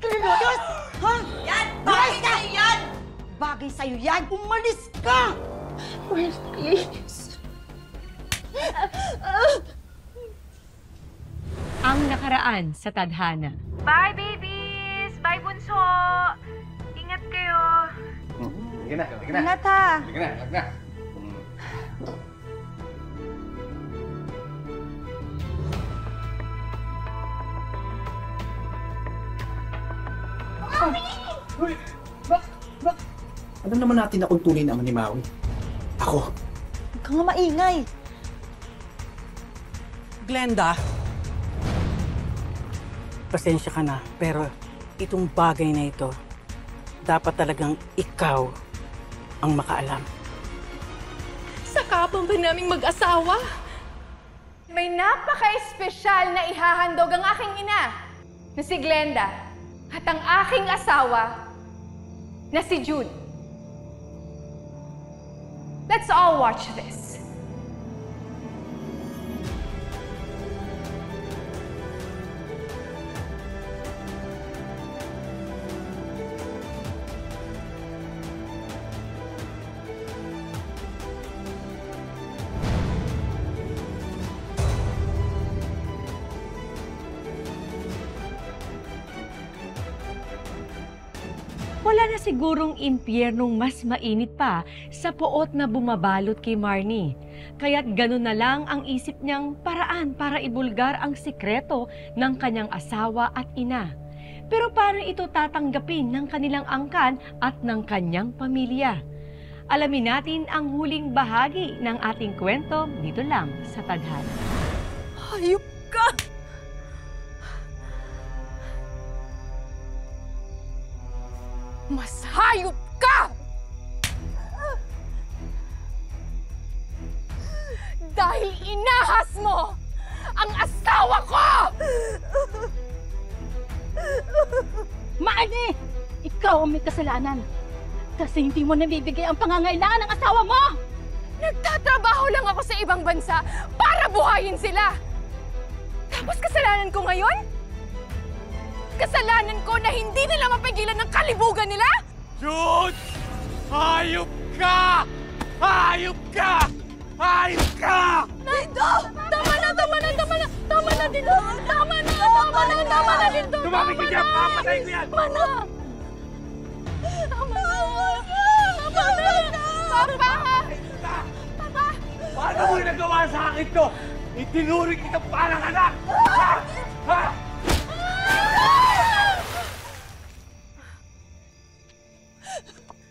Kilolos? Ha? Yan! Bagay sa'yo yan! Bagay sa'yo yan! Umalis ka! Miles, please. Ang nakaraan sa tadhana. Bye, babies! Bye, bunso! Ingat kayo! Sige na, sige na. Ingat ha! Sige na, sige na. Alam naman natin na kung tunay naman ni Maui. Ako. Huwag ka nga maingay. Glenda, pasensya ka na, pero itong bagay na ito, dapat talagang ikaw ang makaalam. Sa kapang ba naming mag-asawa? May napaka-espesyal na ihahandog ang aking ina na si Glenda at ang aking asawa na si Jude. Let's all watch this. Wala na sigurong impyernong mas mainit pa sa poot na bumabalot kay Marnie. Kaya't ganun na lang ang isip niyang paraan para ibulgar ang sikreto ng kanyang asawa at ina. Pero paano ito tatanggapin ng kanilang angkan at ng kanyang pamilya? Alamin natin ang huling bahagi ng ating kwento dito lang sa Tadhana. Hayop ka! Mas hayop ka! Dahil inahas mo ang asawa ko! Marnie! Ikaw ang may kasalanan. Kasi hindi mo nabibigay ang pangangailangan ng asawa mo! Nagtatrabaho lang ako sa ibang bansa para buhayin sila! Tapos kasalanan ko ngayon? Kasalanan ko na hindi nila mapigilan ng kalibugan nila? Jude! Hayop ka! Hayop ka! Hayop ka! Dito! Tama na, tama na, tama na! Tama na dito! Tama na, tama na, tama na dito! Tumamig ka dyan! Papatay ko yan! Tama na! Tama na! Tama na! Papa! Papa! Paano mo yung nagawa sa akin to? Itinuring kitang parang anak! Ha? Ha?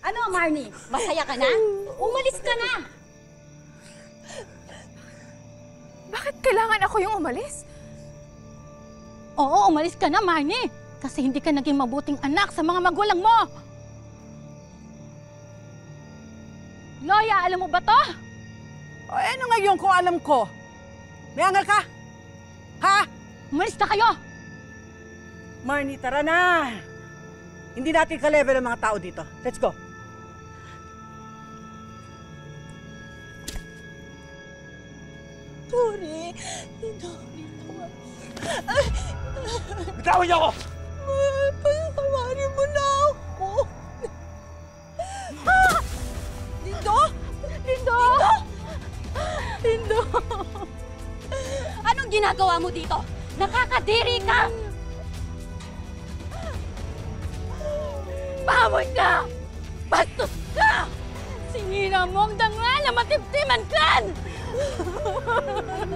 Ano, Marnie? Masaya ka na? Umalis ka na! Bakit kailangan ako yung umalis? Oo, umalis ka na, Marnie! Kasi hindi ka naging mabuting anak sa mga magulang mo! Loya, alam mo ba to? O, ano ngayon kung alam ko? May angal ka? Ha? Umalis na kayo! Marnie, tara na! Hindi natin ka-level ang mga tao dito. Let's go! Sorry. Bitawan niyo ako! Patawarin mo na ako. Ah! Lindo? Lindo? Lindo? Anong ginagawa mo dito? Nakakadiri ka! Baboy ka! Bastos ka! Sinira mo ang dangal na matiptiman kan!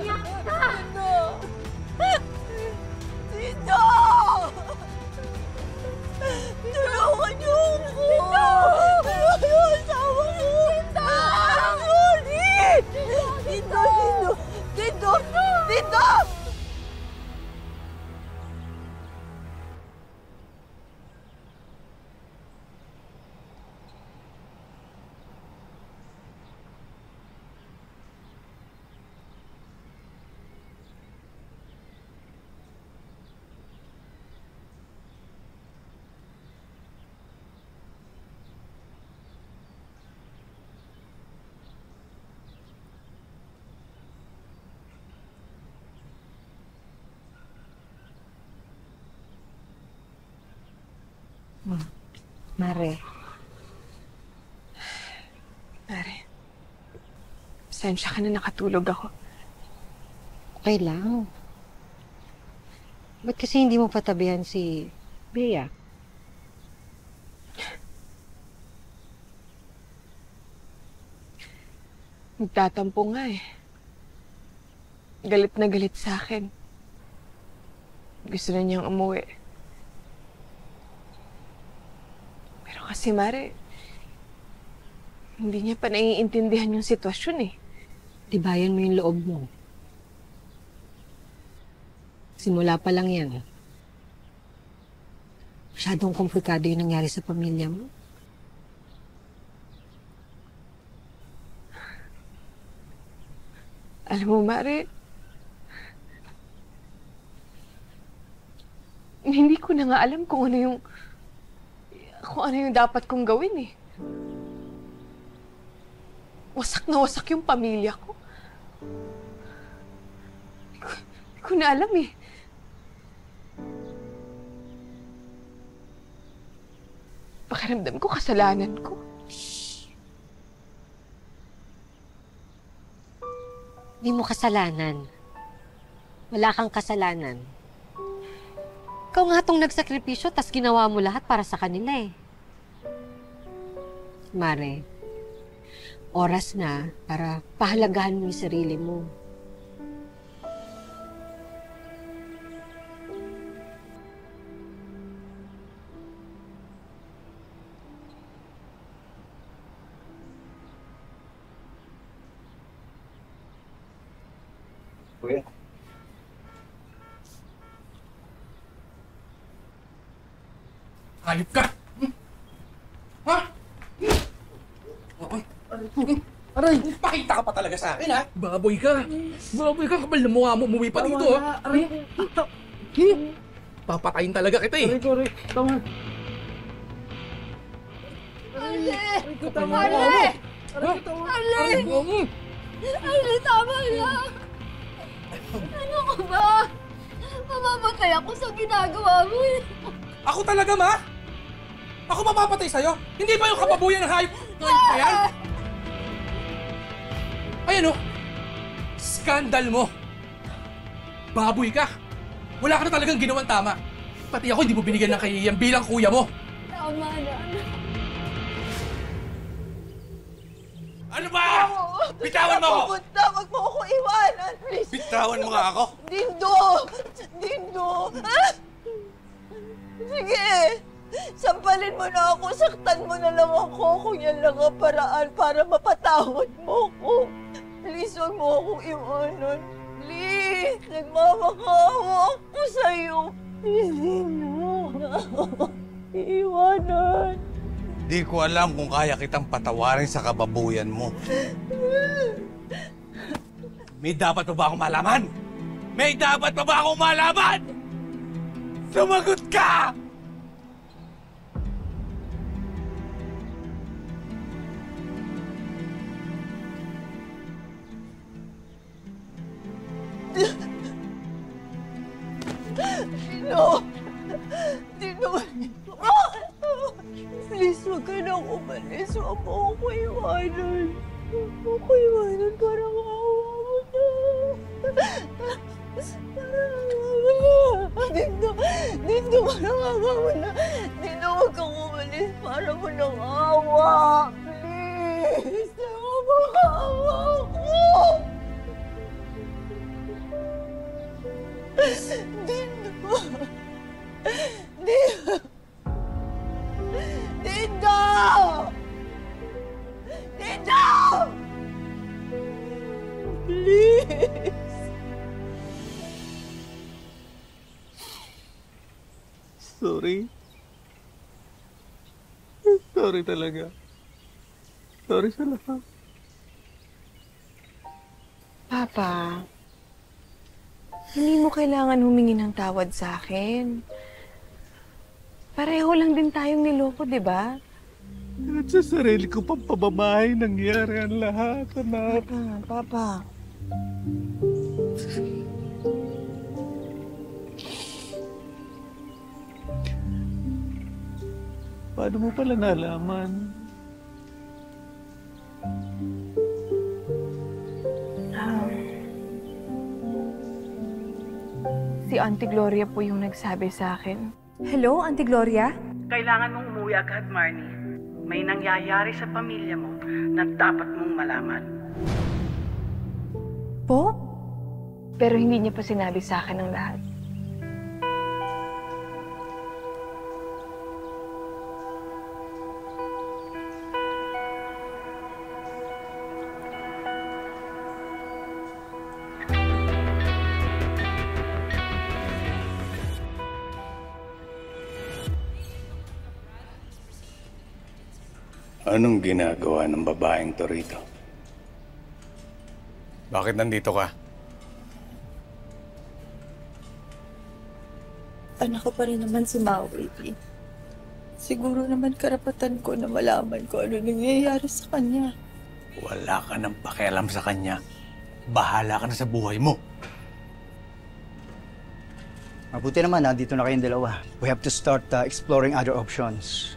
Iyak ka! Lindo! Tulungan niyo ako! Lindo! Tulungan niyo ang asawa ko! Lindo! Sorry! Lindo! Lindo! Lindo! Lindo! Mare, Mare, pasensya ka na nakatulog ako. okay lang. Ba't kasi hindi mo patabihan si Bea? Nagtatampo nga eh. Galit na galit sa akin. Gusto na niyang umuwi. Pero kasi Mare, hindi niya pa naiintindihan yung sitwasyon eh. Tibayan mo yung loob mo. Simula pa lang yan. Masyadong komplikado yung nangyari sa pamilya mo. Alam mo, Mare, hindi ko na nga alam kung ano yung dapat kong gawin eh. Wasak na wasak yung pamilya ko. Hindi ko na alam eh. Pakiramdam ko kasalanan ko. Hindi mo kasalanan. Wala kang kasalanan. Ikaw nga tong nagsakripisyo, tas ginawa mo lahat para sa kanila eh. Mare, oras na para pahalagahan mo yung sarili mo. Kuya. Hayop ka! Ha? Aray, pakita ka pa talaga sa akin, ha? Baboy ka! Baboy ka! Kapal na mukha mo, umuwi pa dito, ha? Aray, Papatayin talaga kita, eh! aray, tama. Arle! Arle, tama na! Ano ka ba? Mamamatay ako sa ginagawa mo eh. Ako talaga, ma? Ako mapapatay sa'yo? Hindi ba yung kababuyan ng hayop na yan? Ayan, oh! Skandal mo! Baboy ka! Wala ka na talagang ginawang tama. Pati ako hindi mo binigyan ng kahihiyan bilang kuya mo. Tama na. Ano ba? Bitawan mo ako! Pupunta, wag mo ako iwanan, please. Bitawan mo nga ako! Dindo! Dindo! Ah! Sige! Sampalin mo na ako, saktan mo na lang ako kung yan lang ang paraan para mapatawad mo ko. Please, wag mo akong iwanan. Please! Nagmamakaawa ako sa'yo. Please, hindi mo ako iiwanan. Di ko alam kung kaya kitang patawarin sa kababuyan mo. May dapat pa ba akong malaman? May dapat pa ba akong malaman? Sumagot ka! No! Dino! Please, huwag ka nang umalis. Huwag mo ako iwanan. Huwag mo ako iwanan. Parang awa mo na. Parang awa mo na. Dino! Dino! Parang awa mo na. Dino, huwag kang umalis. Parang mo nang awa. Please! Nakakaawa ako! Dino! Dino! Dindo! Dindo! Please! Sorry. Sorry talaga. Sorry sa lahat. Papa, hindi mo kailangan humingi ng tawad sa akin. Pareho lang din tayong niloko, di ba? At sa sarili ko pang pamamahay nangyari ang lahat, anak. Papa. Paano mo pala nalaman? Si Auntie Gloria po yung nagsabi sa akin. Hello, Auntie Gloria? Kailangan mong umuwi agad, Marnie. May nangyayari sa pamilya mo na dapat mong malaman. Po? Pero hindi niya pa sinabi sa akin ang lahat. Anong ginagawa ng babaeng to rito? Bakit nandito ka? Anak ko pa rin naman si Maui. Siguro naman karapatan ko na malaman ko ano nangyayari sa kanya. Wala ka nang pakialam sa kanya. Bahala ka na sa buhay mo. Mabuti naman, nandito na kayong dalawa. We have to start exploring other options.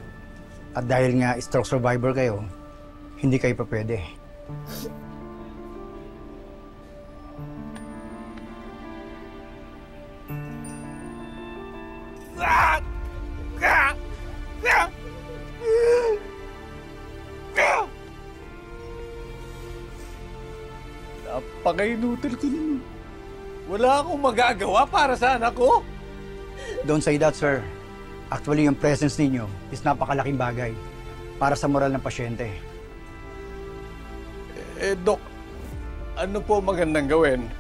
At dahil nga stroke survivor kayo, hindi kayo pa pwede. Napaka-inutil ko nun. Wala akong magagawa para sa anak ko. Don't say that, sir. Actually, yung presence ninyo is napakalaking bagay para sa moral ng pasyente. Dok, ano po magandang gawin?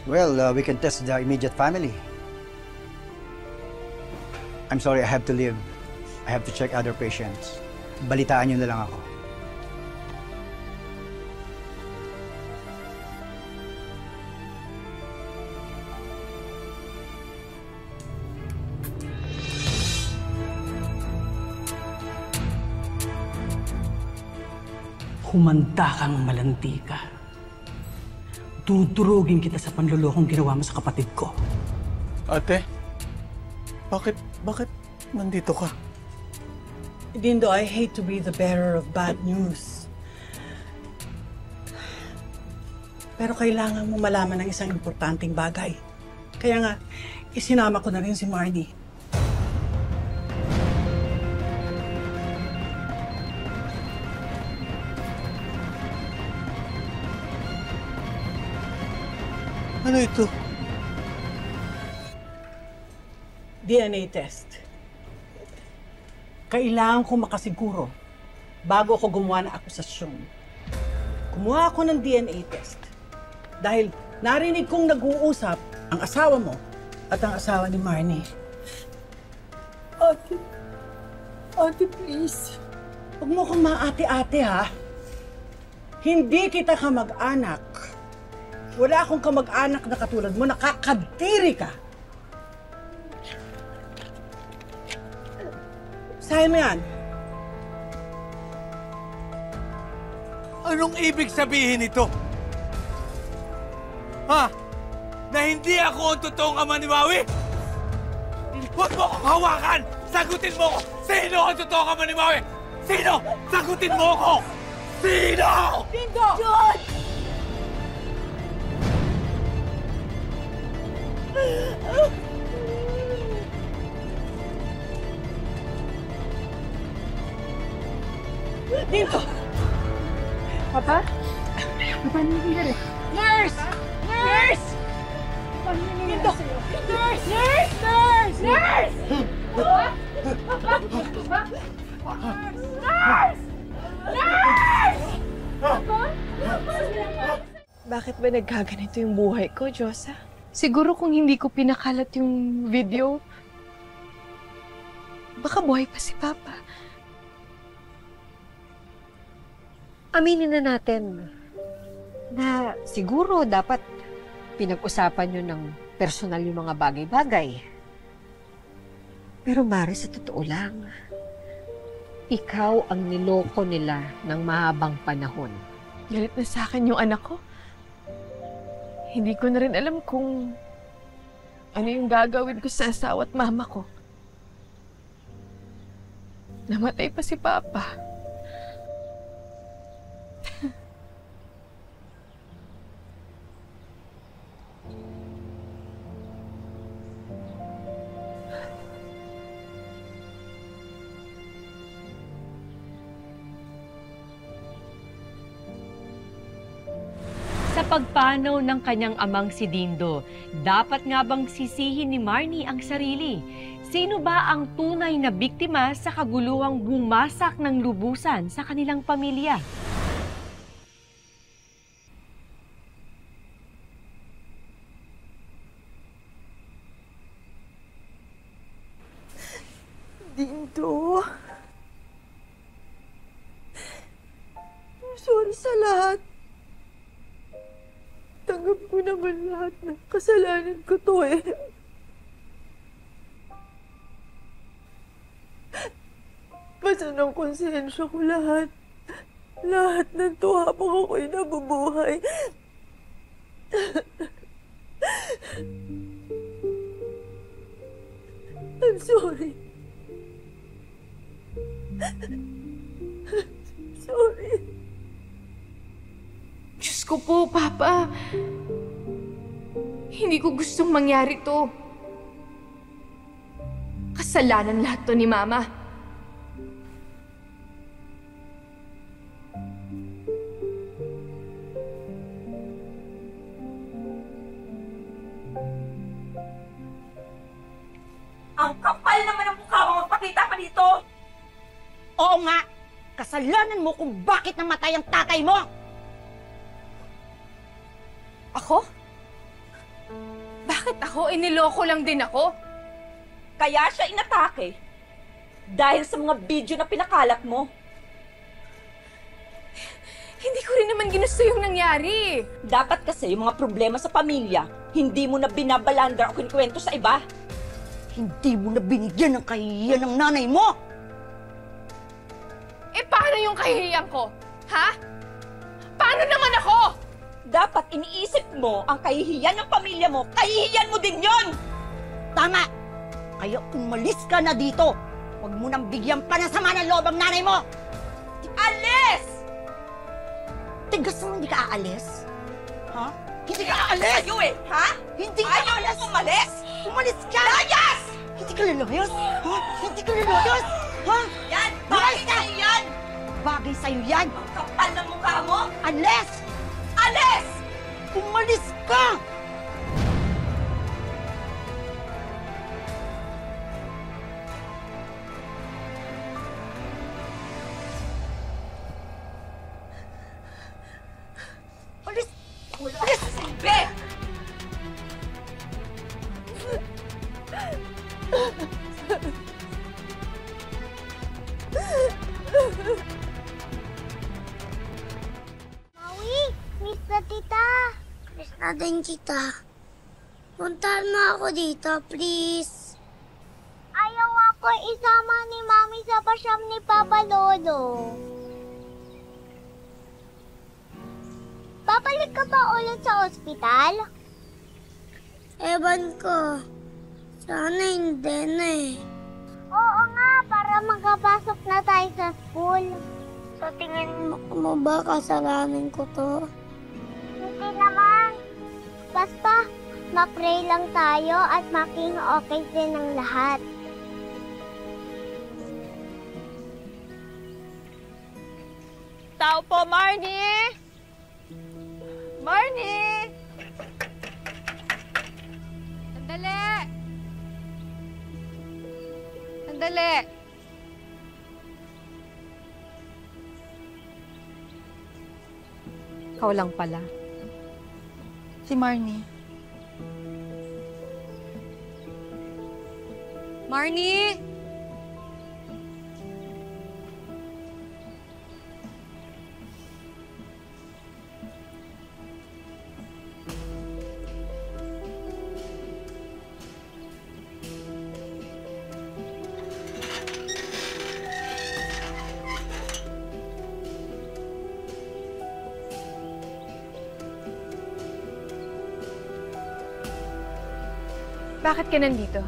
Well, we can test the immediate family. I'm sorry, I have to leave. I have to check other patients. Balitaan nyo na lang ako. Humanda kang malandi ka. Dudurugin kita sa panlulokong ginawa mo sa kapatid ko. Ate, bakit nandito ka? Dindo, I hate to be the bearer of bad news. Pero kailangan mo malaman ng isang importanteng bagay. Kaya nga, isinama ko na rin si Marnie. Ano ito? DNA test. Kailangan ko makasiguro bago ako gumawa ng akusasyon. Gumawa ako ng DNA test. Dahil narinig kong nag-uusap ang asawa mo at ang asawa ni Marnie. Ate, please. Huwag mo kong maate-ate, ha? Hindi kita kamag-anak. Wala akong kamag-anak na katulad mo, nakakadiri ka. Sahin mo yan. Anong ibig sabihin ito? Ha? Na hindi ako ang totoong ama ni Maui? Huwag mo akong hawakan! Sagutin mo ko! Sino ang totoong ama ni Maui? Sino? Sagutin mo ko! Sino? Dindo! John! Dito! Papa? Papa, nangyayari? Nurse! Nurse! Dito! Nurse! Nurse! Nurse! Nurse! Nurse! Nurse! Bakit ba nagkaganito yung buhay ko, Diyosa? Siguro kung hindi ko pinakalat yung video, baka buhay pa si Papa. Aminin na natin na siguro dapat pinag-usapan nyo ng personal yung mga bagay-bagay. Pero Mari, sa totoo lang, ikaw ang niloko nila ng mahabang panahon. Galit na sa akin yung anak ko. Hindi ko na rin alam kung ano yung gagawin ko sa asawa at mama ko. Namatay pa si Papa. Sa pagpanaw ng kanyang amang si Dindo, dapat nga bang sisihin ni Marnie ang sarili? Sino ba ang tunay na biktima sa kaguluhang bumasak ng lubusan sa kanilang pamilya? Dindo. Sorry sa lahat. Tanggap ko naman lahat ng kasalanan ko to eh. Basta ng konsensya ko lahat. Lahat ng to habang ako'y nabubuhay. I'm sorry. Sorry. Diyos ko po, Papa. Hindi ko gustong mangyari to. Kasalanan lahat to ni Mama. Ang kapal naman ang mukha mo magpakita pa dito! Oo nga! Kasalanan mo kung bakit namatay ang tatay mo! Ako? Bakit ako? Iniloko lang din ako. Kaya siya inatake. Dahil sa mga video na pinakalat mo. Hindi ko rin naman ginusto yung nangyari. Dapat kasi yung mga problema sa pamilya, hindi mo na binabalandra o kinikwento sa iba. Hindi mo na binigyan ng kahihiyan ng nanay mo! Eh, paano yung kahihiyan ko? Ha? Paano naman ako? Dapat iniisip mo ang kahihiyan ng pamilya mo, kahihiyan mo din yon! Tama! Kaya umalis ka na dito! Huwag mo nang bigyan pa ng sama ng loob ang nanay mo! Alis! Tigas mo hindi ka aalis? Ha? Hindi ka aalis! Ayaw eh, ha? Hindi ka Ayaw aalis! mo umalis! Umalis ka! Layas! Hindi ka lalayas! Ha? Hindi ka lalayas! Ha? Yan! Bagay sa'yo yan! Bagay sa'yo yan! Ang kapal ng mukha mo! Alis! Alis! Umalis ka! Alis! Wala sa silbi! Maui, miss na tita. Miss na din kita. Puntahan mo ako dito, please. Ayaw ako isama ni Mami sa pasyam ni Papa Lolo. Babalik ka ba ulit sa ospital? Ewan ko. Sana hindi na eh. Oo nga, para makapasok na tayo sa school. Sa tingin mo ba kasalanan ko to? Hindi naman. Basta, ma-pray lang tayo at maging okay din ang lahat. Tao po, Marnie! Marnie! Sandali! Sandali! Ikaw lang pala. Si Marnie. Marnie! Bakit ka nandito?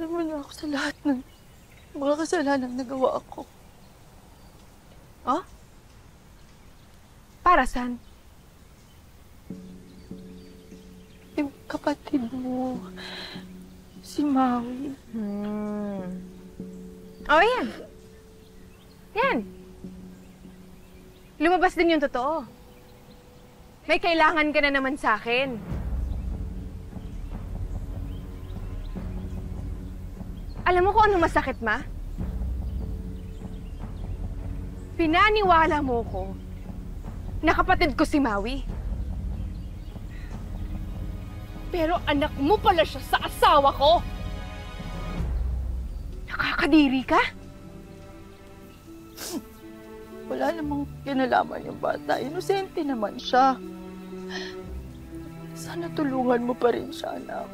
Patawarin mo na ako sa lahat ng mga kasalanang nagawa ko. Oh? Para saan? Yung kapatid mo, si Maui. Oh, yan. Yan. Lumabas din yung totoo. May kailangan ka na naman sa akin. Alam mo kung ano masakit, Ma? Pinaniwala mo ko na kapatid ko si Maui. Pero anak mo pala siya sa asawa ko. Nakakadiri ka? Wala namang kinalaman yung bata. Inosente naman siya. Sana tulungan mo pa rin siya, anak.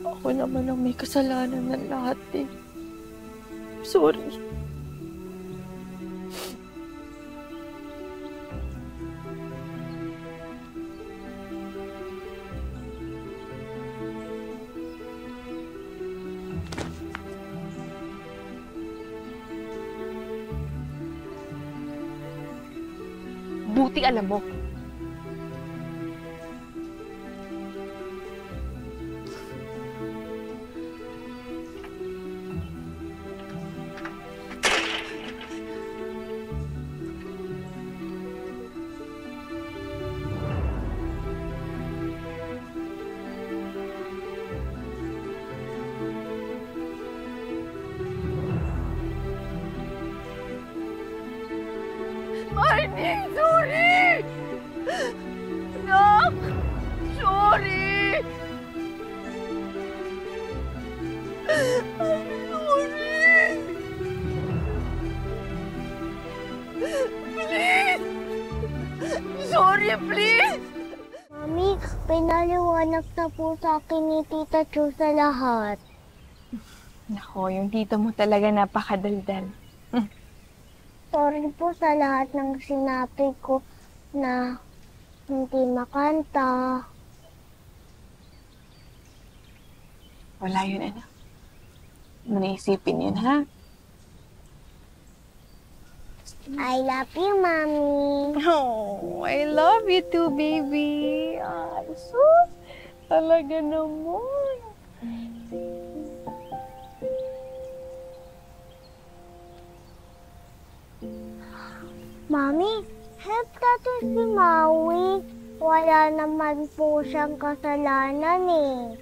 Ako naman ang may kasalanan ng lahat eh. Sorry. Buti alam mo. Marnie, sorry! Anak! Sorry! Sorry! Please! Sorry, please! Mami, pinaliwanag na po sa akin ni Tita Chu sa lahat. Nako, yung tito mo talaga napakadaldal. Sorry po sa lahat ng sinabi ko na hindi makanta. Wala yun, anak. Huwag mo naisipin yun, ha? I love you, Mami. Oh, I love you too, baby. Ay, sus. Talaga naman. Mami, help natin si Maui. Wala naman po siyang kasalanan eh.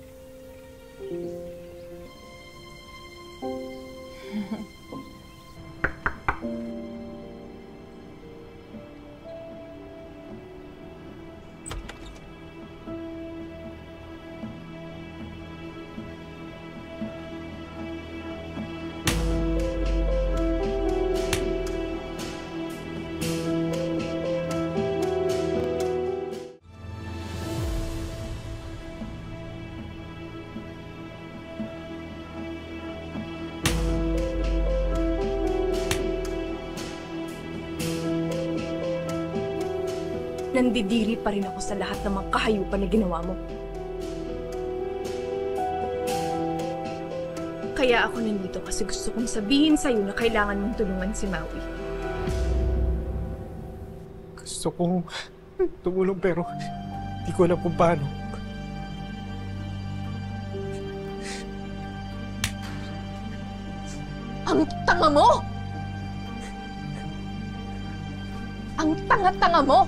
Nandidiri pa rin ako sa lahat ng mga kahayupan na ginawa mo. Kaya ako nandito kasi gusto kong sabihin sa'yo na kailangan mong tulungan si Maui. Gusto kong tumulong pero hindi ko alam kung paano. Ang tanga mo! Ang tanga-tanga mo!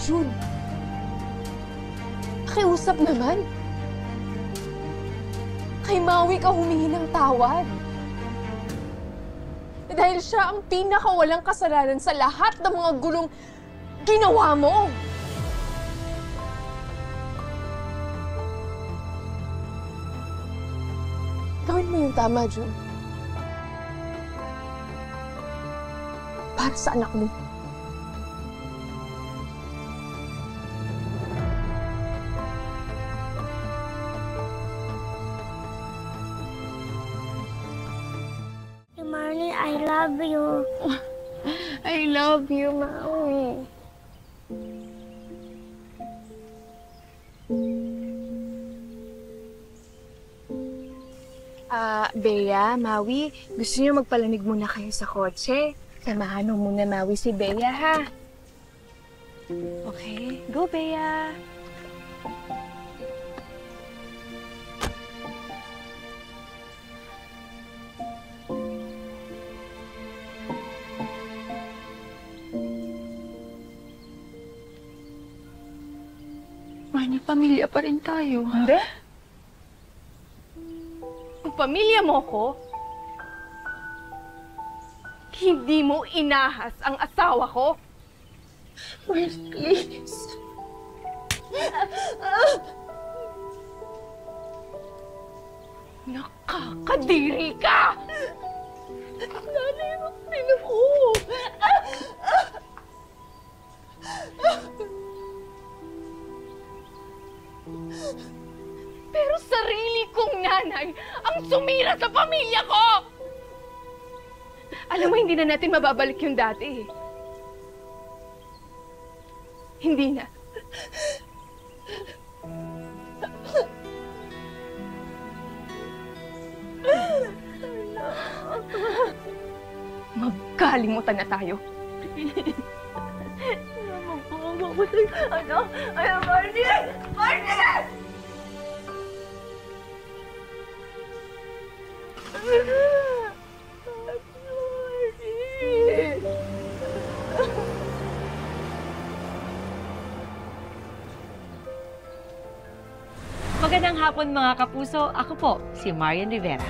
June, pakiusap naman. Kay Maui ka humingi ng tawad. Dahil siya ang pinakawalang kasalanan sa lahat ng mga gulong ginawa mo. Gawin mo yung tama, June. Para sa anak mo. Marnie, I love you. I love you, Maui. Bea, Maui, gusto niyo magpalamig muna kayo sa kotse? Samahan mo muna, Maui, si Bea, ha? Okay, go, Bea! Marnie, pamilya pa rin tayo. Hindi? Kung pamilya mo ko, hindi mo inahas ang asawa ko. Please. Nakakadiri ka! Nanay, magpino ko! Pero sarili kong nanay ang sumira sa pamilya ko! Alam mo, hindi na natin mababalik yung dati. Hindi na. Magkalimutan na tayo. Ano? Ay, Marnie! Marnie! Magandang hapon mga kapuso. Ako po, si Marian Rivera.